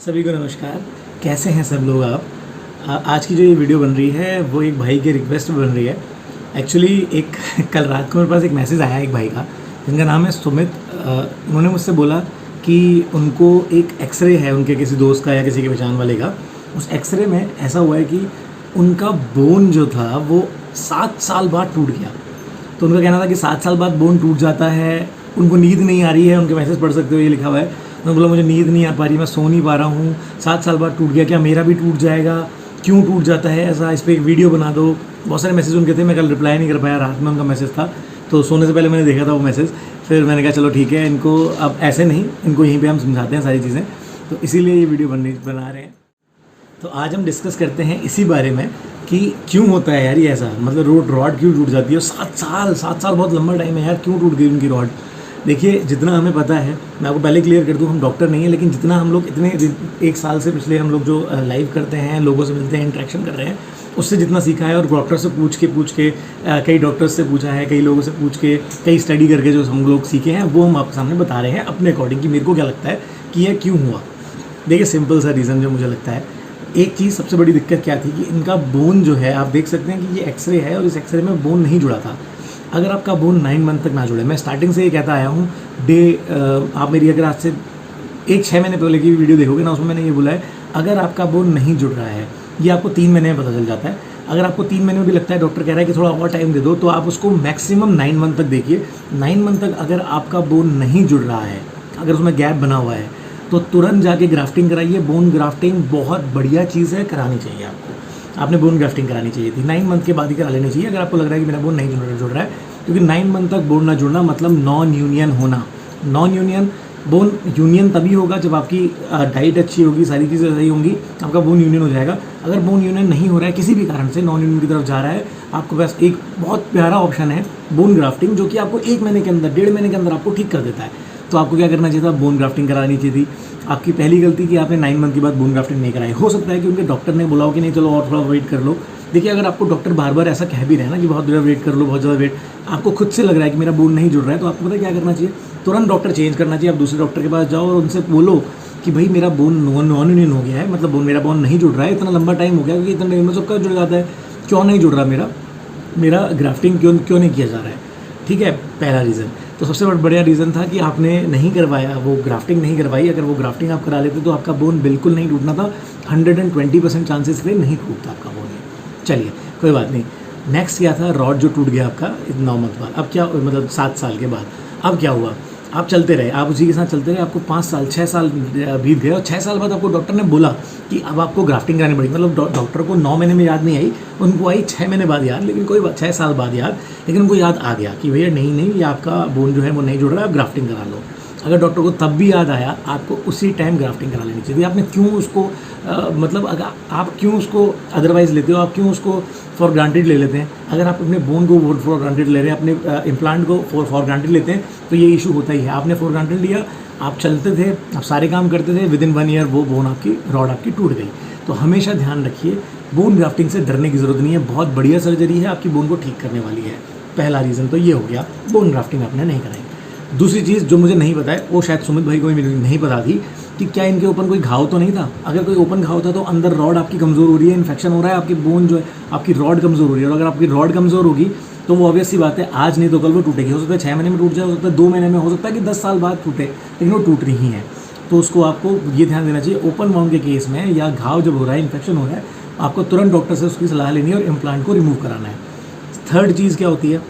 सभी को नमस्कार। कैसे हैं सब लोग आप? आज की जो ये वीडियो बन रही है वो एक भाई के रिक्वेस्ट पे बन रही है। एक्चुअली एक कल रात को मेरे पास एक मैसेज आया एक भाई का जिनका नाम है सुमित। उन्होंने मुझसे बोला कि उनको एक एक्सरे है उनके किसी दोस्त का या किसी के पहचान वाले का। उस एक्सरे में ऐसा हुआ है कि उनका बोन जो था वो 7 साल बाद टूट गया। तो उनका कहना था कि 7 साल बाद बोन टूट जाता है, उनको नींद नहीं आ रही है। उनके मैसेज पढ़ सकते हो, ये लिखा हुआ है। उन्होंने बोला मुझे नींद नहीं आ पा रही, मैं सो नहीं पा रहा हूँ, 7 साल बाद टूट गया, क्या मेरा भी टूट जाएगा, क्यों टूट जाता है ऐसा, इस पर एक वीडियो बना दो। बहुत सारे मैसेज उनके थे, मैं कल रिप्लाई नहीं कर पाया, रात में उनका मैसेज था तो सोने से पहले मैंने देखा था वो मैसेज। फिर मैंने कहा चलो ठीक है, इनको अब ऐसे नहीं, इनको यहीं पर हम समझाते हैं सारी चीज़ें, तो इसीलिए ये वीडियो बना रहे हैं। तो आज हम डिस्कस करते हैं इसी बारे में कि क्यों होता है यार ये ऐसा, मतलब रॉड क्यों टूट जाती है। 7 साल बहुत लंबा टाइम है यार, क्यों टूट गई उनकी रॉड। देखिए, जितना हमें पता है, मैं आपको पहले क्लियर कर दूं, हम डॉक्टर नहीं है, लेकिन जितना हम लोग इतने 1 साल से पिछले हम लोग जो लाइव करते हैं, लोगों से मिलते हैं, इंटरेक्शन कर रहे हैं, उससे जितना सीखा है और डॉक्टर से पूछ के कई डॉक्टर्स से पूछा है, कई लोगों से पूछ के, कई स्टडी करके जो हम लोग सीखे हैं वो हम आपके सामने बता रहे हैं अपने अकॉर्डिंग कि मेरे को क्या लगता है कि यह क्यों हुआ। देखिए, सिंपल सा रीज़न जो मुझे लगता है, एक चीज़ सबसे बड़ी दिक्कत क्या थी कि इनका बोन जो है, आप देख सकते हैं कि ये एक्सरे है और इस एक्सरे में बोन नहीं जुड़ा था। अगर आपका बोन 9 मंथ तक ना जुड़े, मैं स्टार्टिंग से ये कहता आया हूँ, आप मेरी अगर आज से 6 महीने पहले की वीडियो देखोगे ना, उसमें मैंने ये बोला है, अगर आपका बोन नहीं जुड़ रहा है, ये आपको 3 महीने में पता चल जाता है। अगर आपको 3 महीने में भी लगता है, डॉक्टर कह रहा है कि थोड़ा और टाइम दे दो, तो आप उसको मैक्सिमम 9 मंथ तक देखिए। 9 मंथ तक अगर आपका बोन नहीं जुड़ रहा है, अगर उसमें गैप बना हुआ है, तो तुरंत जाके ग्राफ्टिंग कराइए। बोन ग्राफ्टिंग बहुत बढ़िया चीज़ है, करानी चाहिए आपको। आपने बोन ग्राफ्टिंग करानी चाहिए थी, 9 मंथ के बाद ही करा लेनी चाहिए अगर आपको लग रहा है कि मेरा बोन नहीं जुड़ रहा है, क्योंकि 9 मंथ तक बोन ना जुड़ना मतलब नॉन यूनियन होना। नॉन यूनियन बोन यूनियन तभी होगा जब आपकी डाइट अच्छी होगी, सारी चीज़ें सही होंगी, आपका बोन यूनियन हो जाएगा। अगर बोन यूनियन नहीं हो रहा है, किसी भी कारण से नॉन यूनियन की तरफ जा रहा है, आपके पास एक बहुत प्यारा ऑप्शन है बोन ग्राफ्टिंग, जो कि आपको 1 महीने के अंदर, 1.5 महीने के अंदर आपको ठीक कर देता है। तो आपको क्या करना चाहिए था? बोन ग्राफ्टिंग करानी चाहिए थी। आपकी पहली गलती कि आपने 9 मंथ के बाद बोन ग्राफ्टिंग नहीं कराई। हो सकता है कि उनके डॉक्टर ने बोला हो कि नहीं चलो और थोड़ा वेट कर लो। देखिए, अगर आपको डॉक्टर बार बार ऐसा कह भी रहे हैं ना कि बहुत ज़्यादा वेट कर लो, बहुत ज़्यादा वेट, आपको खुद से लग रहा है कि मेरा बोन नहीं जुड़ रहा है, तो आपको पता है क्या करना चाहिए? तुरंत डॉक्टर चेंज करना चाहिए। आप दूसरे डॉक्टर के पास जाओ और उनसे बोलो कि भाई मेरा बोन नॉन यूनियन हो गया है, मतलब मेरा बोन नहीं जुड़ रहा है, इतना लंबा टाइम हो गया, क्योंकि इतना टाइम में सबका जुड़ जाता है, क्यों नहीं जुड़ रहा मेरा ग्राफ्टिंग क्यों नहीं किया जा रहा है। ठीक है, पहला रीज़न। तो सबसे बढ़िया रीज़न था कि आपने नहीं करवाया, वो ग्राफ्टिंग नहीं करवाई। अगर वो ग्राफ्टिंग आप करा लेते तो आपका बोन बिल्कुल नहीं टूटना था। 120% चांसेस थे नहीं टूटता आपका बोन। चलिए, कोई बात नहीं। नेक्स्ट क्या था? रॉड जो टूट गया आपका 9 मंथ बाद। अब क्या, मतलब 7 साल के बाद अब क्या हुआ? आप चलते रहे, आप उसी के साथ चलते रहे, आपको 5 साल 6 साल बीत गए और 6 साल बाद आपको डॉक्टर ने बोला कि अब आपको ग्राफ्टिंग करानी पड़ेगी। मतलब डॉक्टर को 9 महीने में याद नहीं आई, उनको आई 6 महीने बाद याद, लेकिन कोई बात, 6 साल बाद याद, लेकिन उनको याद आ गया कि भैया नहीं ये आपका बोन जो है वो नहीं जुड़ रहा है, आप ग्राफ्टिंग करा लो। अगर डॉक्टर को तब भी याद आया, आपको उसी टाइम ग्राफ्टिंग करा लेनी चाहिए। आपने क्यों उसको मतलब अगर आप क्यों उसको अदरवाइज़ लेते हो, आप क्यों उसको फॉर ग्रांटेड ले लेते हैं? अगर आप अपने बोन को फॉर ग्रांटेड ले रहे हैं, अपने इम्प्लांट को फॉर ग्रांटेड लेते हैं, तो ये इशू होता ही है। आपने फॉर ग्रांटेड लिया, आप चलते थे, आप सारे काम करते थे, विदिन 1 ईयर वो बोन आपकी, रॉड आपकी टूट गई। तो हमेशा ध्यान रखिए, बोन ग्राफ्टिंग से डरने की ज़रूरत नहीं है, बहुत बढ़िया सर्जरी है, आपकी बोन को ठीक करने वाली है। पहला रीज़न तो ये हो गया, बोन ग्राफ्टिंग आपने नहीं कराई। दूसरी चीज़ जो मुझे नहीं पता है, वो शायद सुमित भाई को भी नहीं पता थी, कि क्या इनके ओपन कोई घाव तो नहीं था। अगर कोई ओपन घाव था तो अंदर रॉड आपकी कमज़ोर हो रही है, इन्फेक्शन हो रहा है, आपकी बोन जो है, आपकी रॉड कमज़ोर हो रही है। और अगर आपकी रॉड कमज़ोर होगी तो वो ऑब्वियस सी बात है, आज नहीं तो कल वो टूटेगी। हो सकता है 6 महीने में टूट जाए, हो सकता है 2 महीने में, हो सकता है कि 10 साल बाद टूटे, लेकिन वो टूट रही है। तो उसको आपको ये ध्यान देना चाहिए, ओपन वाउंड के केस में या घाव जब हो रहा है, इन्फेक्शन हो रहा है, आपको तुरंत डॉक्टर से उसकी सलाह लेनी है और इम्प्लांट को रिमूव कराना है। थर्ड चीज़ क्या होती है?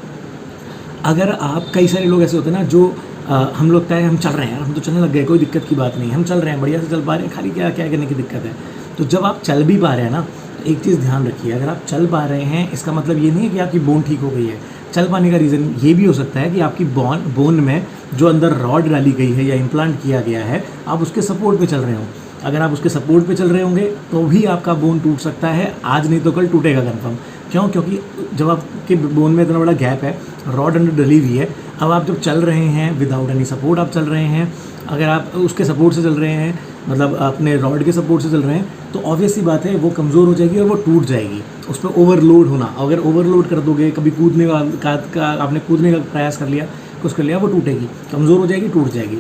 अगर आप, कई सारे लोग ऐसे होते हैं ना जो हम लोग है हम चल रहे हैं, हम तो चलने लग गए, कोई दिक्कत की बात नहीं, हम चल रहे हैं, बढ़िया से चल पा रहे हैं, खाली क्या करने की दिक्कत है। तो जब आप चल भी पा रहे हैं ना, तो एक चीज़ ध्यान रखिए, अगर आप चल पा रहे हैं, इसका मतलब ये नहीं है कि आपकी बोन ठीक हो गई है। चल पाने का रीज़न ये भी हो सकता है कि आपकी बोन में जो अंदर रॉड डाली गई है या इम्प्लांट किया गया है, आप उसके सपोर्ट पे चल रहे हो। अगर आप उसके सपोर्ट पे चल रहे होंगे तो भी आपका बोन टूट सकता है, आज नहीं तो कल टूटेगा कन्फर्म। क्यों? क्योंकि जब आपके बोन में इतना बड़ा गैप है, रॉड अंदर डली हुई है, अब आप जब चल रहे हैं विदाउट एनी सपोर्ट आप चल रहे हैं, अगर आप उसके सपोर्ट से चल रहे हैं, मतलब अपने रॉड के सपोर्ट से चल रहे हैं, तो ऑब्वियस सी बात है वो कमज़ोर हो जाएगी और वो टूट जाएगी। उस पर ओवरलोड होना, अगर ओवरलोड कर दोगे, कभी कूदने का आपने कूदने का प्रयास कर लिया, कुछ कर लिया, वो टूटेगी, कमज़ोर हो जाएगी, टूट जाएगी।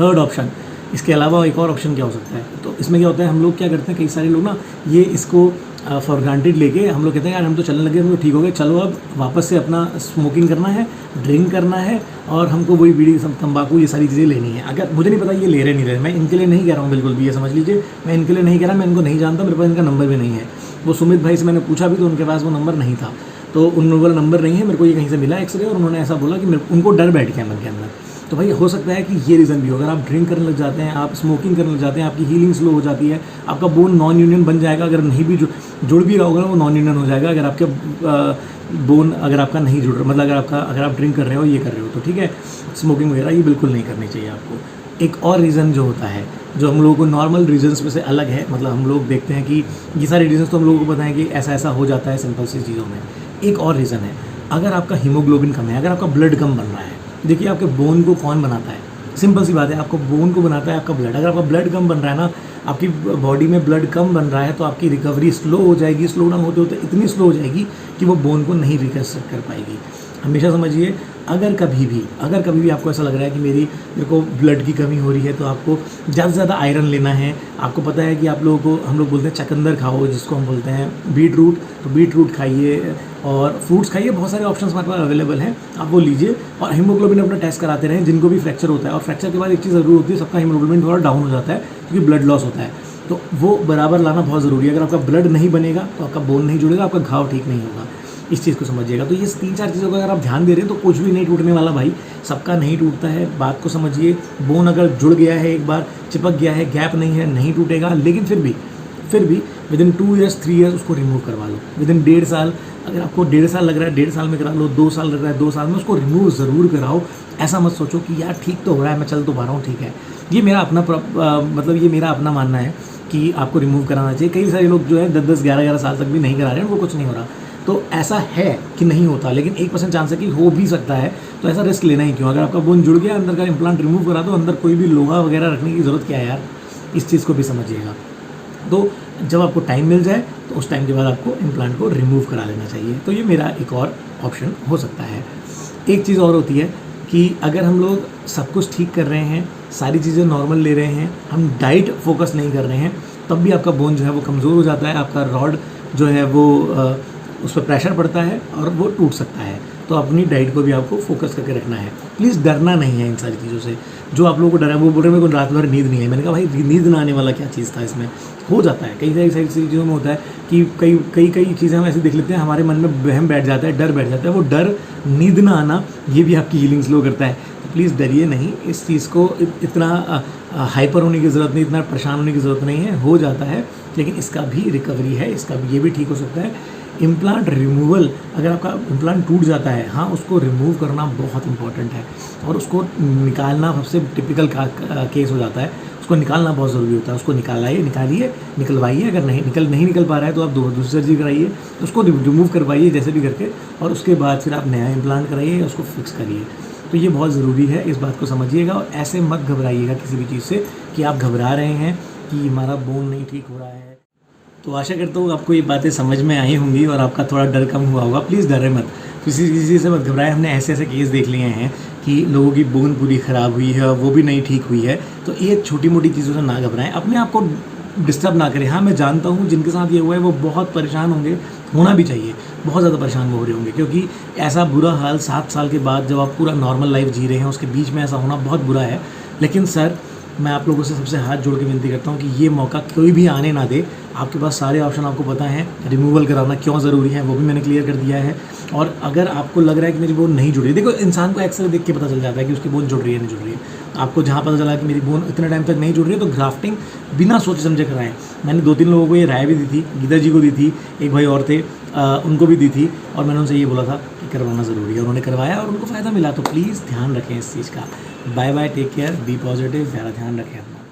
थर्ड ऑप्शन, इसके अलावा एक और ऑप्शन क्या हो सकता है? तो इसमें क्या होता है, हम लोग क्या करते हैं, कई सारे लोग ना ये इसको फॉर ग्रांटेड लेके हम लोग कहते हैं यार हम तो चलने लगे, हम तो ठीक हो गए, चलो अब वापस से अपना स्मोकिंग करना है, ड्रिंक करना है और हमको वही बीड़ी तंबाकू ये सारी चीज़ें लेनी है। अगर मुझे नहीं पता ये ले रहे नहीं रहे, मैं इनके लिए नहीं कह रहा हूँ बिल्कुल भी, ये समझ लीजिए मैं इनके लिए नहीं कह रहा, मैं इनको नहीं जानता, मेरे पास इनका नंबर भी नहीं है। वो सुमित भाई से मैंने पूछा भी तो उनके पास वो नंबर नहीं था, तो उन लोगों का नंबर नहीं है, मेरे को ये कहीं से मिला एक्सरे और उन्होंने ऐसा बोला कि उनको डर बैठ गया मन के अंदर। तो भाई हो सकता है कि ये रीज़न भी हो, अगर आप ड्रिंक करने लग जाते हैं, आप स्मोकिंग करने लग जाते हैं, आपकी हीलिंग स्लो हो जाती है, आपका बोन नॉन यूनियन बन जाएगा, अगर नहीं भी जुड़ भी रहा होगा वो नॉन यूनियन हो जाएगा, अगर आपके बोन अगर आपका नहीं जुड़ रहा, मतलब अगर आप ड्रिंक कर रहे हो, ये कर रहे हो, तो ठीक है स्मोकिंग वगैरह ये बिल्कुल नहीं करनी चाहिए आपको। एक और रीज़न जो होता है, जो हम लोगों को नॉर्मल रीजंस में से अलग है, मतलब हम लोग देखते हैं कि ये सारे रीजंस तो हम लोगों को पता है कि ऐसा ऐसा हो जाता है सिंपल सी चीज़ों में। एक और रीज़न है, अगर आपका हीमोग्लोबिन कम है, अगर आपका ब्लड कम बन रहा है। देखिए आपके बोन को कौन बनाता है? सिंपल सी बात है, आपको बोन को बनाता है आपका ब्लड। अगर आपका ब्लड कम बन रहा है ना, आपकी बॉडी में ब्लड कम बन रहा है, तो आपकी रिकवरी स्लो हो जाएगी, स्लो डाउन होते होते इतनी स्लो हो जाएगी कि वो बोन को नहीं रिकंस्ट्रक्ट कर पाएगी। हमेशा समझिए, अगर कभी भी आपको ऐसा लग रहा है कि मेरे को ब्लड की कमी हो रही है, तो आपको ज़्यादा से ज़्यादा आयरन लेना है। आपको पता है कि आप लोगों को, हम लोग बोलते हैं चकंदर खाओ, जिसको हम बोलते हैं बीट रूट, तो बीट रूट खाइए और फ्रूट्स खाइए, बहुत सारे ऑप्शंस हमारे पास अवेलेबल हैं, आप वो लीजिए। और हीमोग्लोबिन अपना टेस्ट कराते रहें, जिनको भी फ्रैक्चर होता है। और फ्रैक्चर के बाद एक चीज़ ज़रूर होती है, सबका हीमोग्लोबिन थोड़ा डाउन हो जाता है क्योंकि ब्लड लॉस होता है, तो वो बराबर लाना बहुत ज़रूरी है। अगर आपका ब्लड नहीं बनेगा तो आपका बोन नहीं जुड़ेगा, आपका घाव ठीक नहीं होगा। इस चीज़ को समझिएगा। तो ये 3-4 चीज़ों का अगर आप ध्यान दे रहे हैं तो कुछ भी नहीं टूटने वाला भाई, सबका नहीं टूटता है। बात को समझिए, बोन अगर जुड़ गया है, एक बार चिपक गया है, गैप नहीं है, नहीं टूटेगा। लेकिन फिर भी विदिन 2 ईयर्स 3 ईयर्स उसको रिमूव करवा लो। विदिन 1.5 साल, अगर आपको 1.5 साल लग रहा है 1.5 साल में करा लो, 2 साल लग रहा है 2 साल में, उसको रिमूव ज़रूर कराओ। ऐसा मत सोचो कि यार ठीक तो हो रहा है, मैं चल तो पा रहा हूँ, ठीक है। ये मेरा अपना मतलब ये मेरा अपना मानना है कि आपको रिमूव कराना चाहिए। कई सारे लोग जो है 10-10, 11-11 साल तक भी नहीं करा रहे हैं, वो कुछ नहीं हो रहा। तो ऐसा है कि नहीं होता, लेकिन 1% चांस है कि हो भी सकता है, तो ऐसा रिस्क लेना ही क्यों। अगर आपका बोन जुड़ गया, अंदर का इम्प्लांट रिमूव करा दो, अंदर कोई भी लोहा वगैरह रखने की ज़रूरत क्या है यार, इस चीज़ को भी समझिएगा। तो जब आपको टाइम मिल जाए तो उस टाइम के बाद आपको इम्प्लांट को रिमूव करा लेना चाहिए। तो ये मेरा एक और ऑप्शन हो सकता है। एक चीज़ और होती है कि अगर हम लोग सब कुछ ठीक कर रहे हैं, सारी चीज़ें नॉर्मल ले रहे हैं, हम डाइट फोकस नहीं कर रहे हैं, तब भी आपका बोन जो है वो कमज़ोर हो जाता है, आपका रॉड जो है वो उस पर प्रेशर पड़ता है और वो टूट सकता है। तो अपनी डाइट को भी आपको फोकस करके रखना है। प्लीज़ डरना नहीं है इन सारी चीज़ों से। जो आप लोगों को डर है, वो बोल रहे हैं मेरे को रात भर नींद नहीं है। मैंने कहा भाई नींद ना आने वाला क्या चीज़ था इसमें, हो जाता है। कई सारी चीज़ों में होता है कि कई चीज़ें हम ऐसे देख लेते हैं, हमारे मन में वहम बैठ जाता है, डर बैठ जाता है। वो डर, नींद ना आना, ये भी आपकी हीलिंग स्लो करता है। तो प्लीज़ डरिए नहीं, इस चीज़ को इतना हाइपर होने की ज़रूरत नहीं, इतना परेशान होने की ज़रूरत नहीं है। हो जाता है, लेकिन इसका भी रिकवरी है, इसका भी ये भी ठीक हो सकता है। इम्प्लांट रिमूवल, अगर आपका इम्प्लांट टूट जाता है, हाँ उसको रिमूव करना बहुत इंपॉर्टेंट है और उसको निकालना सबसे टिपिकल केस हो जाता है। उसको निकालना बहुत ज़रूरी होता है। उसको निकालिए, निकलवाइए। अगर नहीं निकल पा रहा है तो आप दूसरी सर्जरी कराइए, उसको रिमूव करवाइए जैसे भी करके, और उसके बाद फिर आप नया इम्प्लांट कराइए, उसको फिक्स करिए। तो ये बहुत ज़रूरी है, इस बात को समझिएगा। और ऐसे मत घबराइएगा किसी भी चीज़ से कि आप घबरा रहे हैं कि हमारा बोन नहीं ठीक हो रहा है। तो आशा करता हूँ आपको ये बातें समझ में आई होंगी और आपका थोड़ा डर कम हुआ होगा। प्लीज़ डरे मत, किसी से मत घबराएं। हमने ऐसे केस देख लिए हैं कि लोगों की बोन पूरी ख़राब हुई है, वो भी नहीं ठीक हुई है। तो ये छोटी मोटी चीज़ों से ना घबराएं, अपने आप को डिस्टर्ब ना करें। हाँ, मैं जानता हूँ जिनके साथ ये हुआ है वो बहुत परेशान होंगे, होना भी चाहिए, बहुत ज़्यादा परेशान हो रहे होंगे, क्योंकि ऐसा बुरा हाल 7 साल के बाद जब आप पूरा नॉर्मल लाइफ जी रहे हैं, उसके बीच में ऐसा होना बहुत बुरा है। लेकिन सर, मैं आप लोगों से सबसे हाथ जोड़ के विनती करता हूँ कि ये मौका कोई भी आने ना दे। आपके पास सारे ऑप्शन आपको पता है, रिमूवल कराना क्यों ज़रूरी है वो भी मैंने क्लियर कर दिया है। और अगर आपको लग रहा है कि मेरी बोन नहीं जुड़ रही, देखो इंसान को एक्सरे देख के पता चल जाता है कि उसकी बोन जुड़ रही है नहीं जुड़ रही है। आपको जहाँ पता चला कि मेरी बोन इतने टाइम तक नहीं जुड़ रही है, तो ग्राफ्टिंग बिना सोचे समझे कराएं। मैंने 2-3 लोगों को ये राय भी दी थी, गीता जी को दी थी, एक भाई और थे उनको भी दी थी, और मैंने उनसे ये बोला था कि करवाना ज़रूरी है। उन्होंने करवाया और उनको फ़ायदा मिला। तो प्लीज़ ध्यान रखें इस चीज़ का। Bye bye, take care, be positive, ज़्यादा ध्यान रखें अपना।